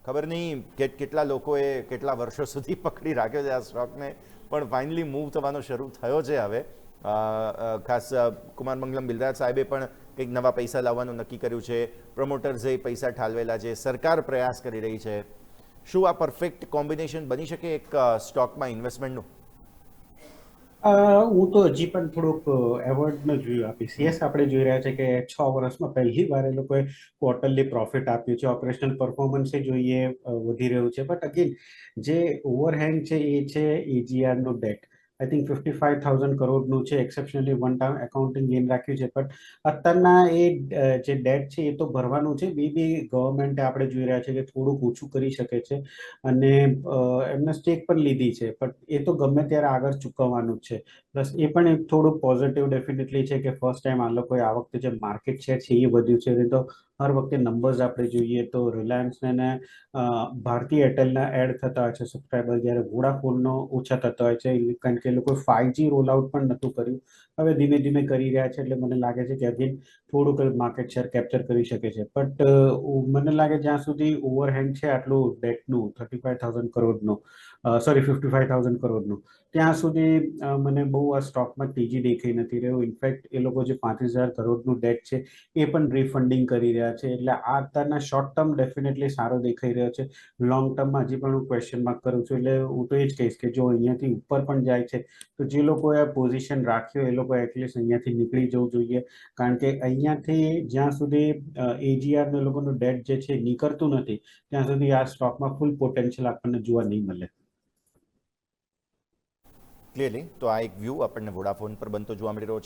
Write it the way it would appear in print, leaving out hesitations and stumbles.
ખબર નહીં કેટલા લોકોએ કેટલા વર્ષો સુધી પકડી રાખ્યો છે આ સ્ટોકને, પણ ફાઇનલી મૂવ થવાનો શરૂ થયો છે હવે. ખાસ કુમાર મંગલમ બિલરાજ સાહેબે પણ કંઈક નવા પૈસા લાવવાનું નક્કી કર્યું છે, પ્રમોટર્સે પૈસા ઠાલવેલા છે, સરકાર પ્રયાસ કરી રહી છે. શું આ પરફેક્ટ કોમ્બિનેશન બની શકે એક સ્ટોકમાં ઇન્વેસ્ટમેન્ટનું? હું તો હજી પણ થોડુંક એવોર્ડનો જ વ્યૂ આપીશ. યસ, આપણે જોઈ રહ્યા છે કે 6 વર્ષમાં પહેલી વાર એ લોકોએ ક્વાર્ટરલી પ્રોફિટ આપ્યું છે. ઓપરેશનલ પરફોર્મન્સ જોઈએ વધી રહ્યું છે. બટ અગેન જે ઓવરહેંગ છે એ છે એજીઆર નો ડેટ. આઈ થિંક 55,000 કરોડનું છે. Exceptionally one time accounting gain રાખ્યું છે. બટ અત્યારના એ જે ડેટ છે એ તો ભરવાનું છે. બી ગવર્મેન્ટે આપણે જોઈ રહ્યા છે કે થોડુંક ઓછું કરી શકે છે અને એમને સ્ટેક પણ લીધી છે. બટ એ તો ગમે ત્યારે આગળ ચૂકવવાનું છે. પ્લસ એ પણ એક થોડું પોઝિટિવ ડેફિનેટલી છે કે ફર્સ્ટ ટાઈમ આ લોકોએ આ વખતે જે માર્કેટ શેર છે એ વધ્યું છે. નહીં તો હર વખતે નંબર્સ આપણે જોઈએ તો રિલાયન્સને ભારતીય એરટેલના એડ થતા હોય છે સબસ્ક્રાઈબર, જ્યારે વોડાફોનનો ઓછા થતા હોય છે, કારણ કે એ લોકો 5G રોલ આઉટ પણ નહોતું કર્યું. હવે ધીમે ધીમે કરી રહ્યા છે. એટલે મને લાગે છે કે અગેન થોડુંક માર્કેટ શેર કેપ્ચર કરી શકે છે. બટ મને લાગે જ્યાં સુધી ઓવરહેંગ છે આટલું ડેટનું 35,000 કરોડનું, સોરી 55,000 કરોડનું, ત્યાં સુધી મને બહુ આ સ્ટોકમાં તેજી દેખાઈ નથી રહ્યું. ઇનફેક્ટ એ લોકો જે 35,000 કરોડનું ડેટ છે એ પણ રિફંડિંગ કરી રહ્યા છે. એટલે આ અત્યારના શોર્ટ ટર્મ ડેફિનેટલી સારો દેખાઈ રહ્યો છે. લોંગ ટર્મમાં હજી પણ હું ક્વેશ્ચન માર્ક કરું છું. એટલે હું તો એ જ કહીશ કે જો અહીંયાથી ઉપર પણ જાય છે તો જે લોકોએ પોઝિશન રાખ્યો એ લોકો એટલીસ્ટ અહીંયાથી નીકળી જવું જોઈએ. કારણ કે અહીંયાથી જ્યાં સુધી એજીઆર ને લોકોનું ડેટ જે છે નીકળતું નથી ત્યાં સુધી આ સ્ટોકમાં ફૂલ પોટેન્શિયલ આપણને જોવા નહીં મળે. ક્લિયરલી તો આ એક વ્યૂ આપણને વોડાફોન પર બનતો જોવા મળી રહ્યો છે.